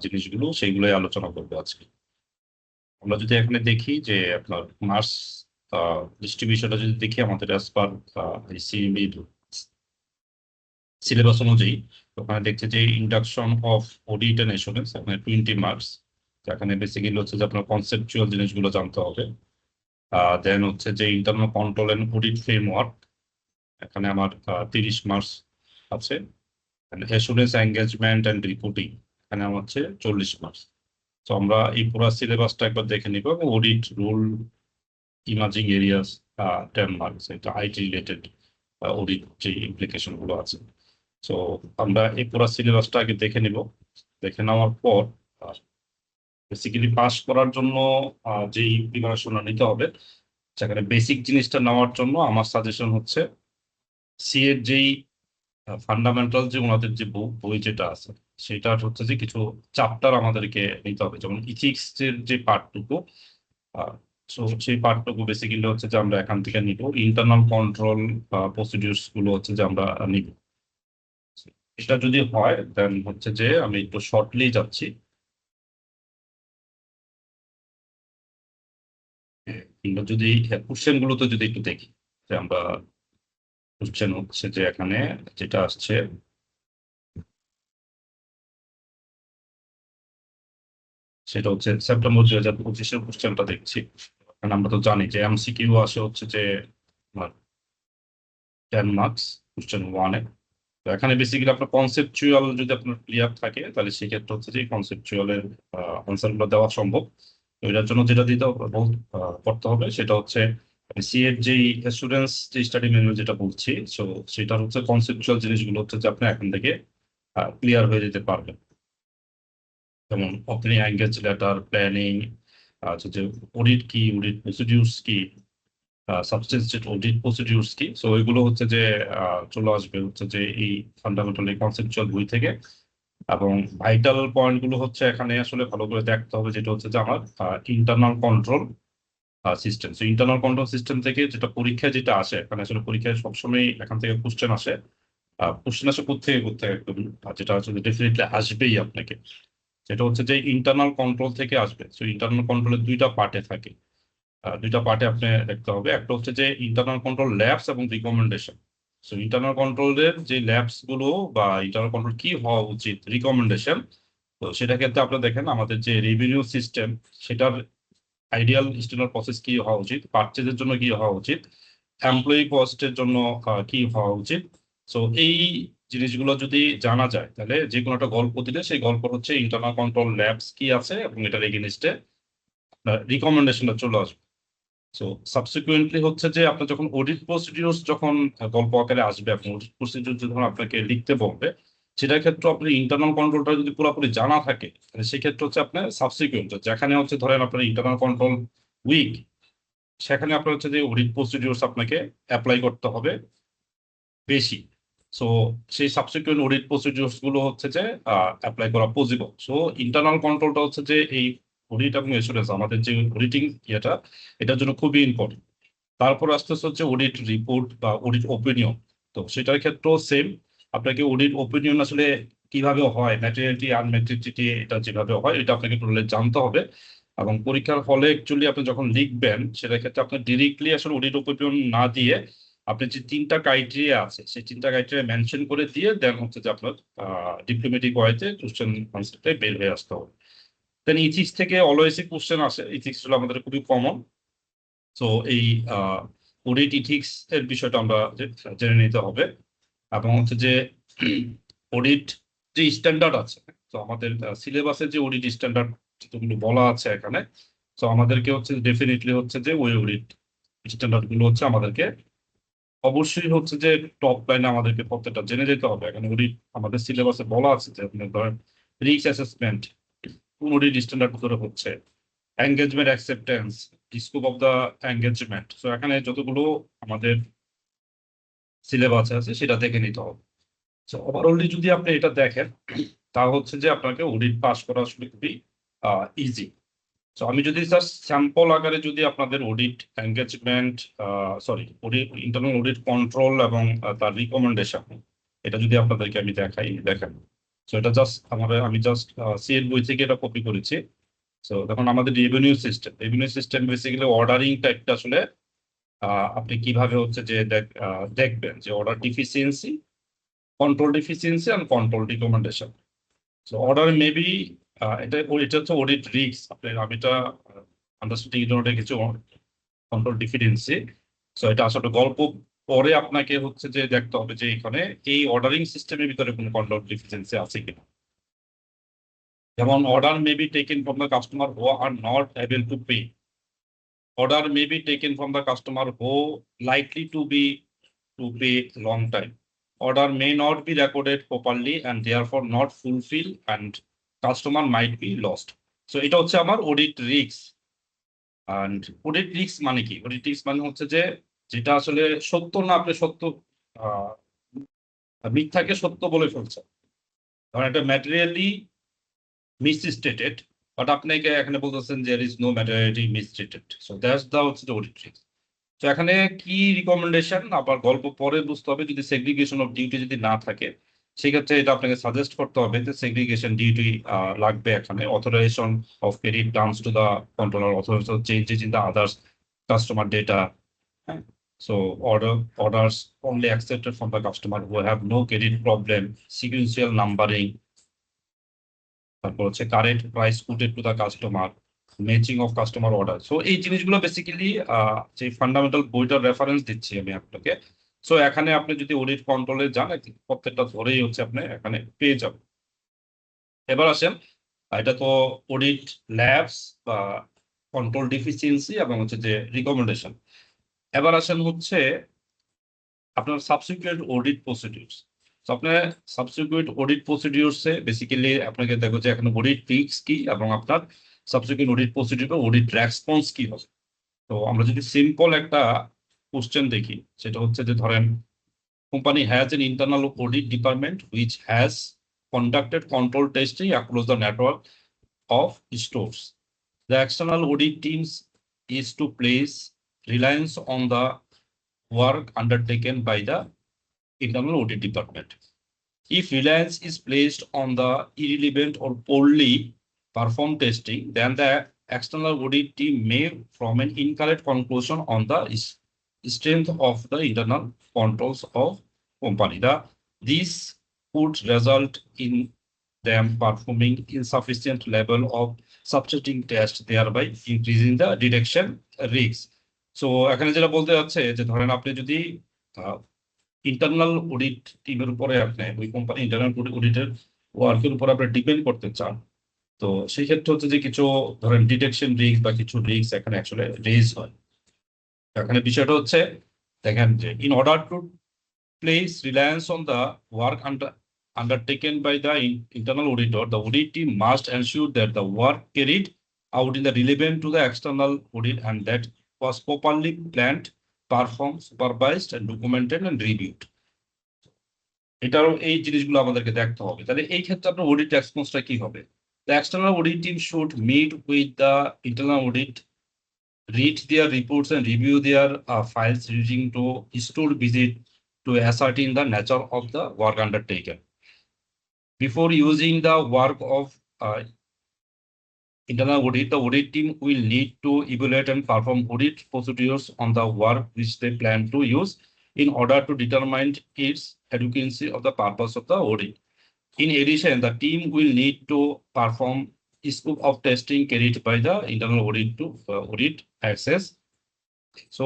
জিনিসগুলো সেইগুলোই আলোচনা করবো আজকে। আমরা যদি এখানে দেখি যে আপনার মার্কস ডিস্ট্রিবিউশনটা যদি দেখি আমাদের অ্যাজ পার সিএমবি সিলেবাস অনুযায়ী, ওখানে দেখছে যে induction of audit and assurance এখানে 20 মার্কস। এখানে বেসিক্যালি হচ্ছে যে আপনার কনসেপচুয়াল জিনিসগুলো জানতে হবে। দেন হচ্ছে যে internal control and audit framework, এখানে আমার 30 মার্কস আছে। অ্যাসুরেন্স এঙ্গেজমেন্ট অ্যান্ড রিপোর্টিং, এখানে আমার হচ্ছে 40 মার্কস। তো আমরা এই পুরো সিলেবাসটা একবার দেখে নিব, এবং audit rule, imaging areas 10 marks, এটা আইটি রিলেটেড অডিট যে ইমপ্লিকেশন গুলো আছে। তো আমরা এই পুরো সিলেবাসটা আগে দেখে নিব। দেখে নেওয়ার পর বেসিক্যালি পাস করার জন্য যেই প্রিপারেশন নিতে হবে, সেখানে বেসিক জিনিসটা নেওয়ার জন্য আমার সাজেশন হচ্ছে সি এর যেই ফান্ডামেন্টাল যে ওনাদের যে বই যেটা আছে, সেটার হচ্ছে যে কিছু চ্যাপ্টার আমাদেরকে নিতে হবে, যেমন ইথিক্স এর যে পার্টটুকু। তো সেই পার্টটুকু বেসিক্যালি হচ্ছে যে আমরা এখান থেকে নিব। ইন্টারনাল কন্ট্রোল প্রসিডিউরস গুলো হচ্ছে যে আমরা নিব। এটা যদি হয় দেন হচ্ছে যে আমি একটু শর্টলি যাচ্ছি। কিংবা যদি কোশ্চেন গুলোতে যদি একটু দেখি, যে আমরা কোশ্চেন হচ্ছে যে এখানে যেটা আসছে, সেটা হচ্ছে সেপ্টেম্বর 2025-এর কোশ্চেনটা দেখছি। কারণ আমরা তো জানি যে এমসিকিউ আসে হচ্ছে যে 10 মার্কস কোশ্চেন 1-এ। তো এখানে বেসিক্যালি আপনার কনসেপচুয়াল যদি আপনার ক্লিয়ার থাকে, তাহলে সেক্ষেত্রে হচ্ছে যে কনসেপচুয়ালের আনসার গুলো দেওয়া সম্ভব। তো এটার জন্য যেটা দিতে করতে হবে সেটা হচ্ছে সি এর যে অ্যাসুরেন্স যে স্টাডি ম্যানুয়াল যেটা বলছি, সো সেটার হচ্ছে কনসেপচুয়াল জিনিসগুলো হচ্ছে যে আপনি এখান থেকে ক্লিয়ার হয়ে যেতে পারবেন। যেমন ওপেনিং এঙ্গেজ লেটার, প্ল্যানিং, যে অডিট কি, অডিট প্রসিডিউরস কি, সাবস্টেন্সিয়েট অডিট প্রসিডিউরস কি। সো এগুলো হচ্ছে যে চলে আসবে হচ্ছে যে এই ফান্ডামেন্টাল এই কনসেপচুয়াল বই থেকে। এবং ভাইটাল পয়েন্ট গুলো হচ্ছে এখানে আসলে ভালো করে দেখতে হবে, যেটা হচ্ছে যে আমার internal control system. So internal control system থেকে যেটা পরীক্ষায় যেটা আসে, এখানে আসলে পরীক্ষায় সবসময় এখান থেকে কোশ্চেন আসে। কোশ্চেন আসে কোথেকে কোথেকে একদম, যেটা আসলে ডেফিনেটলি আসবেই আপনাকে, সেটা হচ্ছে যে ইন্টারনাল কন্ট্রোল থেকে আসবে। সো ইন্টারনাল কন্ট্রোলের দুইটা পার্টে থাকে, দুইটা পার্টে আপনি দেখতে হবে। একটা হচ্ছে যে ইন্টারনাল কন্ট্রোল ল্যাবস এবং রিকমেন্ডেশন। সো ইন্টারনাল কন্ট্রোলের যে ল্যাবস গুলো বা ইন্টারনাল কন্ট্রোল কি হওয়া উচিত, রিকমেন্ডেশন। তো সেটা ক্ষেত্রে আপনারা দেখেন আমাদের যে রেভিনিউ সিস্টেম, সেটার আইডিয়াল স্ট্যান্ডার্ড প্রসেস কি হওয়া উচিত, পারচেজের জন্য কি হওয়া উচিত, এমপ্লয়ি কস্টের জন্য কি হওয়া উচিত। সো এই জিনিসগুলো যদি জানা যায়, তাহলে যে কোনো একটা গল্প দিলে সেই গল্প হচ্ছে ইন্টারনাল কন্ট্রোল ল্যাবস কি আছে এবং এটার এগেইনস্টে রিকমেন্ডেশনটা চলে আসবে। সো সাবসিকুয়েন্টলি হচ্ছে যে আপনার যখন অডিট প্রসিডিউরস যখন গল্প আকারে আসবে, আপনি অডিট প্রসিডিউর যখন আপনাকে লিখতে বলবে, সেটার ক্ষেত্রে আপনি ইন্টারনাল কন্ট্রোলটা যদি পুরোপুরি জানা থাকে, তাহলে সেক্ষেত্রে হচ্ছে আপনার সাবসিকুয়েন্ট যেখানে হচ্ছে ধরেন আপনার ইন্টারনাল কন্ট্রোল উইক, সেখানে আপনার হচ্ছে যে অডিট প্রসিডিউরস আপনাকে অ্যাপ্লাই করতে হবে বেশি। সো সেই সাবসিকুয়েন্ট অডিট প্রসিডিউরস গুলো হচ্ছে যে অ্যাপ্লাই করা পসিবল। সো ইন্টারনাল কন্ট্রোলটা হচ্ছে যে এই অডিট এবং এসুরেন্স আমাদের যে অডিটিং ইয়েটা, এটার জন্য খুবই ইম্পর্টেন্ট। তারপর আস্তে আস্তে হচ্ছে অডিট রিপোর্ট বা অডিট ওপিনিয়ন। তো সেটার ক্ষেত্রেও সেম, আপনাকে অডিট ওপিনিয়ন আসলে কিভাবে হয়, ম্যাটেরিয়ালিটি আনম্যাটেরিয়ালিটি এটা যেভাবে হয়, এটা আপনাকে টোটালি জানতে হবে। এবং পরীক্ষার হলে অ্যাকচুয়ালি আপনি যখন লিখবেন, সেটার ক্ষেত্রে আপনি ডিরেক্টলি আসলে অডিট ওপিনিয়ন না দিয়ে, আপনি যে 3টা ক্রাইটেরিয়া আছে সেই 3টা ক্রাইটেরিয়া মেনশন করে দিয়ে দেন হচ্ছে যে আপনার ডিপ্লোমেটিক ওয়াইতে কোশ্চেন আনসারটা বের হয়ে আসতে হবে। দেন ইথিক্স থেকে অলওয়েজই কোশ্চেন আসে, ইথিক্স হলো আমাদের খুবই কমন। তো এই অডিট ইথিক্স এর বিষয়টা আমরা জেনে নিতে হবে। এবং হচ্ছে যে অডিট যে স্ট্যান্ডার্ড আছে, তো আমাদের সিলেবাসের যে অডিট স্ট্যান্ডার্ড যেগুলো বলা আছে এখানে, তো আমাদেরকে হচ্ছে ডেফিনেটলি হচ্ছে যে ওই অডিট স্ট্যান্ডার্ড গুলো হচ্ছে আমাদেরকে অবশ্যই হচ্ছে যে টপ লাইনে আমাদেরকে প্রত্যেকটা জেনে যেতে হবে। এখানে অডিট আমাদের সিলেবাসে বলা আছে যে আপনি ধরেন রিস্ক অ্যাসেসমেন্ট কোন অডিট স্ট্যান্ডার্ড ধরে হচ্ছে, engagement acceptance, scope of the engagement. তো এখানে যতগুলো আমাদের সিলেবাস আছে সেটা দেখে নিতে হবে। তো ওভারঅলি যদি আপনি এটা দেখেন, তা হচ্ছে যে আপনাকে অডিট পাস করা আসলে খুবই ইজি। তো আমি যদি জাস্ট স্যাম্পল আকারে যদি আপনাদের audit engagement, sorry, audit internal audit control এবং তার রিকমেন্ডেশন, এটা যদি আপনাদেরকে আমি দেখাই, দেখেন সো এটা জাস্ট আমি জাস্ট সিএর বই থেকে এটা কপি করেছি। সো দেখুন আমাদের রেভিনিউ সিস্টেম বেসিক্যালি অর্ডারিং টাইপটা আসলে আপনি কিভাবে হচ্ছে যে দেখবেন যে order deficiency, control deficiency and control recommendation. So order maybe এটা হচ্ছে অডিট রিস্ক। আমি এটা আন্ডারস্ট্যান্ডিং জন্য কিছু কন্ট্রোল ডিফিসিয়েন্সি। সো এটা আসলে গল্প পরে আপনাকে হচ্ছে যে দেখতে হবে যে এখানে এই অর্ডারিং সিস্টেমের ভিতরে কোনো কন্ট্রোল ডিফিসিয়েন্সি আছে কিনা। যেমন order may be taken from the customer who are not able to pay. Order may be taken from the customer who likely to pay long time. Order may not be recorded properly and therefore not fulfilled and customer might be lost. So এটা হচ্ছে আমার audit risk. and audit risk মানে কি? Audit risk মানে হচ্ছে যে যেটা আসলে সত্য না, আপনি সত্য আহ মিথ্যাকে সত্য বলে ফেলছেন। কারণ এটা ম্যাটেরিয়ালি মিসস্টেটেড, বাট আপনাকে এখানে বলতেছেন যে is no materially misstated. So that's the হচ্ছে অডিট রিস্ক। তো এখানে কি রিকমেন্ডেশন আবার গল্প পরে বুঝতে হবে। যদি সেগ্রিগেশন অফ ডিউটি যদি না থাকে সেক্ষেত্রে এটা আপনাকে সাজেস্ট করতে হবে যে সেগ্রিগেশন ডিউটি লাগবে। এখানে authorization of credit terms to the controller, authorization changes in the others customer data. So orders only accepted from the customer who have no credit problem, sequential numbering, তারপর হচ্ছে current price quoted to the customer, matching of customer order. So এই জিনিসগুলো basically যে fundamental বইটার reference দিচ্ছি আমি আপনাকে। So এখানে আপনি যদি অডিট কন্ট্রোলে যান প্রত্যেকটা ধরেই হচ্ছে আপনি এখানে পেয়ে যাবেন। এবার আসেন, এটা তো অডিট ল্যাবস বা কন্ট্রোল ডিফিসিয়েন্সি এবং হচ্ছে যে রিকমেন্ডেশন। এবার আসেন হচ্ছে আপনার সাবসিকুয়েন্ট অডিট প্রসিডিউরস। তো আপনার সাবসিকুয়েন্ট অডিট প্রসিডিউরসে বেসিক্যালি আপনাকে দেখো যে এখন অডিট রিস্ক কি এবং আপনার সাবসিকুয়েন্ট অডিট প্রসিডিউর বা অডিট রেসপন্স কি হবে। তো আমরা যদি সিম্পল একটা কোশ্চেন দেখি, সেটা হচ্ছে যে ধরেন company has N internal audit department which has conducted control testing across the network of stores. The external audit teams is to place reliance on the work undertaken by the internal audit department. If reliance is placed on the irrelevant or poorly performed testing, then the external audit team may form an incorrect conclusion on the strength of the internal controls of company. This could result in them performing insufficient level of substituting test, thereby increasing the detection risk. So এখানে যেটা বলতে যাচ্ছে যে ধরেন আপনি যদি internal audit টিমের উপরে আপনি ওই কোম্পানি ইন্টারনাল অডিটের ওয়ার্কের উপর আপনি ডিপেন্ড করতে চান, তো সেই ক্ষেত্রে হচ্ছে যে কিছু ধরেন ডিটেকশন রিস্ক বা কিছু রিস্ক এখানে অ্যাকচুয়ালি রেজ হয়। এখানে বিষয়টা হচ্ছে দেখেন যে in order to place Reliance on the work undertaken by the internal auditor, the audit team must ensure that the work carried out in the relevant to the external audit and that was properly planned, performed, supervised, and documented and reviewed. এটারও এই জিনিসগুলো আমাদেরকে দেখতে হবে। তাহলে এই ক্ষেত্রে আপনার অডিট রেসপন্সটা কি হবে? The external audit team should meet with the internal audit, read their reports and review their files using to store visit to ascertain the nature of the work undertaken. Before using the work of internal audit, the audit team will need to evaluate and perform audit procedures on the work which they plan to use in order to determine its adequacy of the purpose of the audit. In addition, the team will need to perform a scope of testing carried by the internal audit to audit access. So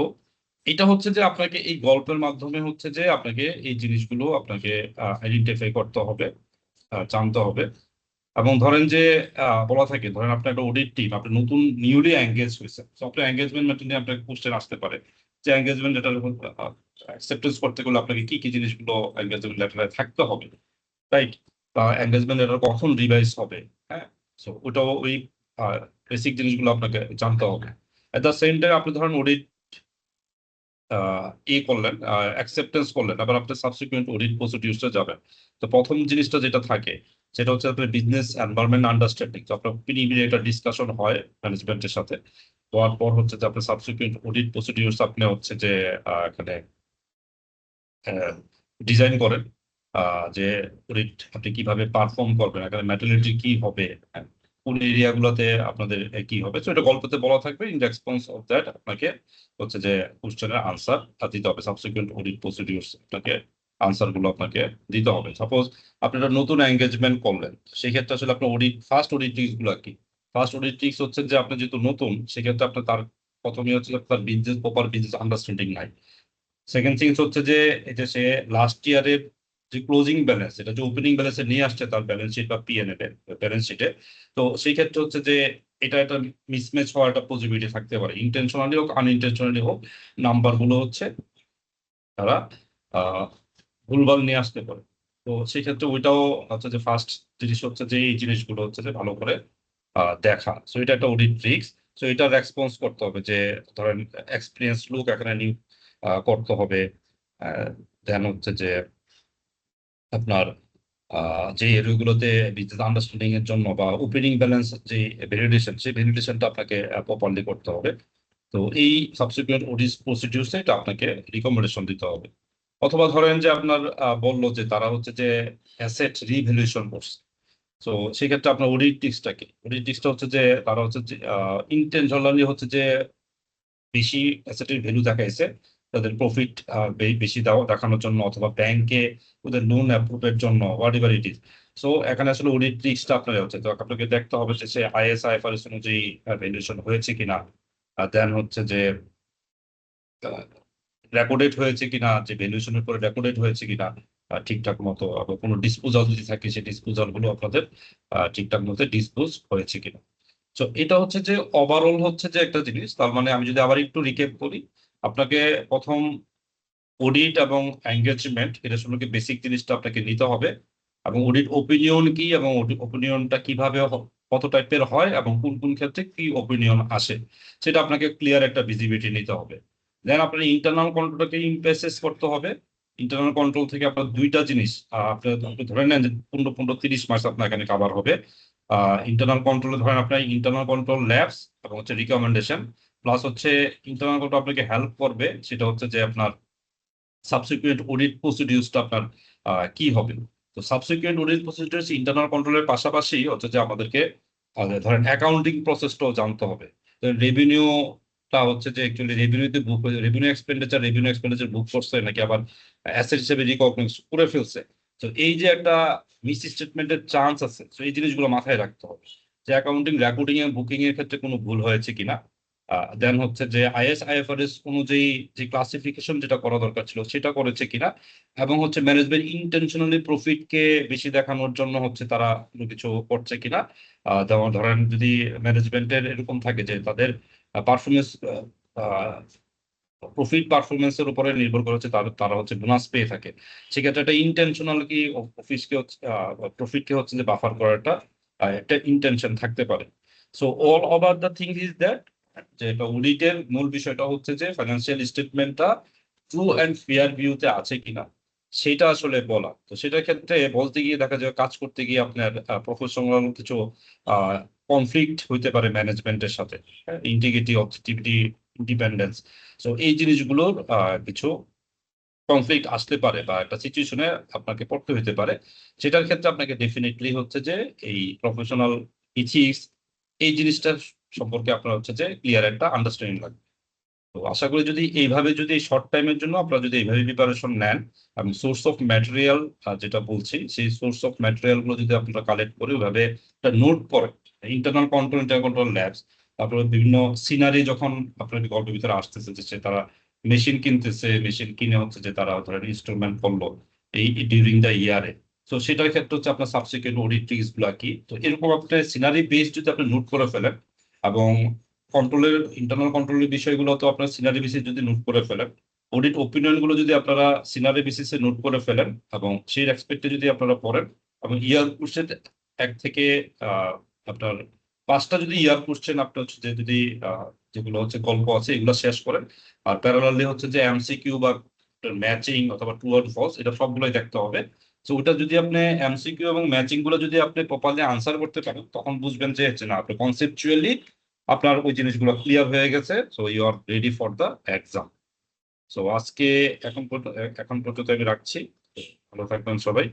এটা হচ্ছে যে আপনাকে এই গল্পের মাধ্যমে হচ্ছে যে আপনাকে এই জিনিসগুলো আপনাকে আইডেন্টিফাই করতে হবে, জানতে হবে। এবং ধরেন যে বলা থাকে ধরেন আপনার একটা অডিট টিম, আপনি নতুন নিউলি এঙ্গেজ হয়েছে, তো আপনার এঙ্গেজমেন্ট লেটার নিয়ে আপনাকে কোশ্চেন আসতে পারে যে এঙ্গেজমেন্ট লেটার অ্যাকসেপ্টেন্স করতে গেলে আপনাকে কি কি জিনিসগুলো এঙ্গেজমেন্ট লেটারে থাকতে হবে, রাইট? বা এঙ্গেজমেন্ট লেটার কখন রিভাইজ হবে, হ্যাঁ। সো ওটাও ওই বেসিক জিনিসগুলো আপনাকে জানতে হবে। এট দ্য সেম টাইম আপনি ধরেন অডিট করলেন, অ্যাকসেপ্টেন্স করলেন, আবার আপনি সাবসিকুয়েন্ট অডিট প্রসিডিউরসে যাবেন। তো প্রথম জিনিসটা যেটা থাকে সেটা হচ্ছে আপনার বিজনেস এনভায়রনমেন্ট আন্ডারস্ট্যান্ডিং। তো আপনার প্রিলিমিনারি একটা ডিসকাশন হয় ম্যানেজমেন্টের সাথে, হওয়ার পর হচ্ছে যে আপনার সাবসিকুয়েন্ট অডিট প্রসিডিউরস আপনি হচ্ছে যে এখানে ডিজাইন করেন। যে অডিট আপনি কিভাবে পারফর্ম করবেন, এখানে ম্যাটেরিয়ালিটি কি হবে, হ্যাঁ, কোন এরিয়াগুলোতে আপনাদের কি হবে, তো এটা গল্পতে বলা থাকবে। ইন রেসপন্স অফ দ্যাট আপনাকে হচ্ছে যে কোশ্চেনের আনসার দিতে হবে, সাবসিকুয়েন্ট অডিট প্রসিডিউরস আপনাকে আনসার গুলো আপনাকে দিতে হবে। সাপোজ আপনি একটা নতুন এঙ্গেজমেন্ট করলেন, সেক্ষেত্রে আসলে আপনার ফার্স্ট অডিট ট্রিক্স গুলো কি? ফার্স্ট অডিট ট্রিক্স হচ্ছে যে আপনি যেহেতু নতুন, সেক্ষেত্রে আপনার তার প্রথমে হচ্ছে যে তার প্রপার বিজনেস আন্ডারস্ট্যান্ডিং নাই। সেকেন্ড থিংস হচ্ছে যে এটা সে লাস্ট ইয়ারের যে ক্লোজিং ব্যালেন্স, এটা যে ওপেনিং ব্যালেন্সে নিয়ে আসছে তার ব্যালেন্স শিট বা পিএনএল এর ব্যালেন্স শিটে, তো সেই ক্ষেত্রে হচ্ছে যে এটা একটা মিসম্যাচ হওয়ার একটা পসিবিলিটি থাকতে পারে, ইন্টেনশনালি হোক আনইনটেনশনালি হোক। নাম্বার গুলো হচ্ছে তারা আহ ভুলভাল নিয়ে আসতে পারে। তো সেই ক্ষেত্রে ওইটাও হচ্ছে যে ফার্স্ট জিনিস হচ্ছে যে এই জিনিসগুলো হচ্ছে যে ভালো করে দেখা। সো এটা একটা অডিট ট্রিক্স। সো এটা রেসপন্স করতে হবে যে ধরেন এক্সপিরিয়েন্স লোক এখানে নিউ করতে হবে। দেন হচ্ছে যে আপনার যে এরিয়াগুলোতে বিজনেস আন্ডারস্ট্যান্ডিং এর জন্য বা ওপেনিং ব্যালেন্স যে ভ্যালিডেশন, সেই ভ্যালিডেশনটা আপনাকে প্রপারলি করতে হবে। তো এই সাবসিকুয়েন্ট অডিট প্রসিডিউরস এটা আপনাকে রিকমেন্ডেশন দিতে হবে। অথবা ধরেন যে আপনার বললো যে তারা হচ্ছে যে অ্যাসেট রিভ্যালুয়েশন করছে, তো সেক্ষেত্রে আপনার অডিট টিক্সটা কি? অডিট টিক্সটা হচ্ছে যে তারা হচ্ছে যে ইন্টেনশনালি হচ্ছে যে বেশি অ্যাসেটের ভ্যালু দেখাইছে তাদের প্রফিট বেশি দেখানোর জন্য, অথবা ব্যাংকে ওদের লোন অ্যাপ্রুভের জন্য, what ever it is. So এখানে আসলে অডিট রিস্কটা আপনার হচ্ছে, তো আপনাকে দেখতে হবে যে সে আইএসআইএফআরএস অনুযায়ী ভ্যালুয়েশন হয়েছে কিনা, দেন হচ্ছে যে রেকর্ডেড হয়েছে কিনা, যে ভ্যালুয়েশনের পরে রেকর্ডেড হয়েছে কিনা ঠিকঠাক মতো, আবার কোনো ডিসপোজাল যদি থাকে সেই ডিসপোজাল গুলো আপনাদের ঠিকঠাক মতো ডিসপোজ হয়েছে কিনা। তো এটা হচ্ছে যে ওভারঅল হচ্ছে যে একটা জিনিস। তার মানে আমি যদি আবার একটু রিক্যাপ করি, আপনাকে প্রথম অডিট এবং এঙ্গেজমেন্ট এটা সম্পর্কে বেসিক জিনিসটা আপনাকে নিতে হবে, এবং অডিট ওপিনিয়ন কি, এবং ওপিনিয়নটা কিভাবে কত টাইপের হয়, এবং কোন কোন ক্ষেত্রে কি ওপিনিয়ন আসে, সেটা আপনাকে ক্লিয়ার একটা ভিজিবিলিটি নিতে হবে। দেন আপনার ইন্টারনাল কন্ট্রোলটাকে ইমপ্রেসেস করতে হবে। ইন্টারনাল কন্ট্রোল থেকে আপনার দুইটা জিনিস আপনি ধরে নেন যে 15-30 মাস আপনার এখানে কাভার হবে। ইন্টারনাল কন্ট্রোলে ধরেন আপনার ইন্টারনাল কন্ট্রোল ল্যাবস এবং হচ্ছে রিকমেন্ডেশন, প্লাস হচ্ছে ইন্টারনাল কন্ট্রোল আপনাকে হেল্প করবে, সেটা হচ্ছে যে আপনার সাবসিকুয়েন্ট অডিট প্রসিডিউরসটা আপনার কি হবে। তো সাবসিকুয়েন্ট অডিট প্রসিডিউরস ইন্টারনাল কন্ট্রোলের পাশাপাশি হচ্ছে যে আমাদেরকে ধরেন অ্যাকাউন্টিং প্রসেসটাও জানতে হবে। রেভিনিউটা হচ্ছে যে অ্যাকচুয়ালি রেভিনিউতে বুক রেভিনিউ এক্সপেন্ডিচার বুক করছে নাকি আবার অ্যাসেট হিসেবে রিকগনাইজ করে ফেলছে। তো এই যে একটা মিস স্টেটমেন্টের চান্স আছে, তো এই জিনিসগুলো মাথায় রাখতে হবে যে অ্যাকাউন্টিং রেকর্ডিং এর বুকিং এর ক্ষেত্রে কোনো ভুল হয়েছে কিনা। দেন হচ্ছে যে আইএসআইএফআরএস অনুযায়ী যে ক্লাসিফিকেশন যেটা করা দরকার ছিল সেটা করেছে কিনা, এবং হচ্ছে ম্যানেজমেন্ট ইন্টেনশনালি প্রফিটকে বেশি দেখানোর জন্য হচ্ছে তারা কোনো কিছু করছে কিনা। যেমন ধরেন যদি ম্যানেজমেন্টের এরকম থাকে যে তাদের পারফরমেন্স প্রফিট পারফরমেন্সের উপরে নির্ভর করে হচ্ছে তারা হচ্ছে বোনাস পেয়ে থাকে, সেক্ষেত্রে একটা ইন্টেনশনাল কি অফিসকে হচ্ছে প্রফিটকে হচ্ছে যে বাফার করাটা একটা ইন্টেনশন থাকতে পারে। So all over the thing is that, যে এটা অডিটের মূল বিষয়টা হচ্ছে যে ফাইন্যান্সিয়াল স্টেটমেন্টটা ট্রু অ্যান্ড ফেয়ার ভিউতে আছে কিনা সেটা আসলে বলা। তো সেটার ক্ষেত্রে বলতে গিয়ে দেখা যায় কাজ করতে গিয়ে আপনার প্রফেশনাল কিছু কনফ্লিক্ট হইতে পারে ম্যানেজমেন্টের সাথে, ইন্টিগ্রিটি, অবজেক্টিভিটি, ইন্ডিপেন্ডেন্স। সো এই জিনিসগুলোর কিছু কনফ্লিক্ট আসতে পারে বা একটা সিচুয়েশনে আপনাকে পড়তে হতে পারে। সেটার ক্ষেত্রে আপনাকে ডেফিনেটলি হচ্ছে যে এই প্রফেশনাল ইথিক্স, এই জিনিসটা সম্পর্কে আপনার হচ্ছে যে ক্লিয়ার একটা আন্ডারস্ট্যান্ডিং লাগবে। তো আশা করি যদি এইভাবে যদি শর্ট টাইমের জন্য আপনারা যদি এইভাবে প্রিপারেশন নেন, এবং সোর্স অফ ম্যাটেরিয়াল যেটা বলছি সেই সোর্স অফ ম্যাটেরিয়াল গুলো যদি আপনারা কালেক্ট করে ওইভাবে একটা নোট করেন, ইন্টারনাল কন্ট্রোল ল্যাবস, তারপরে বিভিন্ন সিনারি যখন আপনার গল্পের ভিতরে আসতেছে যে তারা মেশিন কিনতেছে, মেশিন কিনে হচ্ছে যে তারা ধরেন ইনস্টলমেন্ট করলো এই ডিউরিং দ্য ইয়ারে, তো সেটার ক্ষেত্রে হচ্ছে আপনার সাবসিকুয়েন্ট অডিট ট্রিক্স গুলা কি। তো এরকম আপনার সিনারি বেস যদি আপনি নোট করে ফেলেন, এবং ইন্টারনাল কন্ট্রোলের বিষয়গুলো তো আপনার সিনারি বেসিস যদি নোট করে ফেলেন, অডিট ওপিনিয়ন গুলো যদি আপনারা সিনারি বেসিসে নোট করে ফেলেন, এবং সেই রেসপেক্টে যদি আপনারা পড়েন, এবং ইয়ার কোশ্চেন 1 থেকে আপনার 5টা যদি ইয়ার কোশ্চেন আপনার হচ্ছে যে যদি যেগুলো হচ্ছে গল্প আছে এগুলো শেষ করেন, আর প্যারালালি হচ্ছে যে এমসিকিউ বা ম্যাচিং অথবা ট্রু অর ফলস, এটা সবগুলোই দেখতে হবে। তো ওটা যদি আপনি এমসিকিউ এবং ম্যাচিং গুলো যদি আপনি প্রপারলি আনসার করতে পারেন, তখন বুঝবেন যে হচ্ছে না আপনি কনসেপচুয়ালি আপনার ওই জিনিসগুলো ক্লিয়ার হয়ে গেছে, so you are ready for the exam. So আজকে এখন পর্যন্ত আমি রাখছি। ভালো থাকবেন সবাই।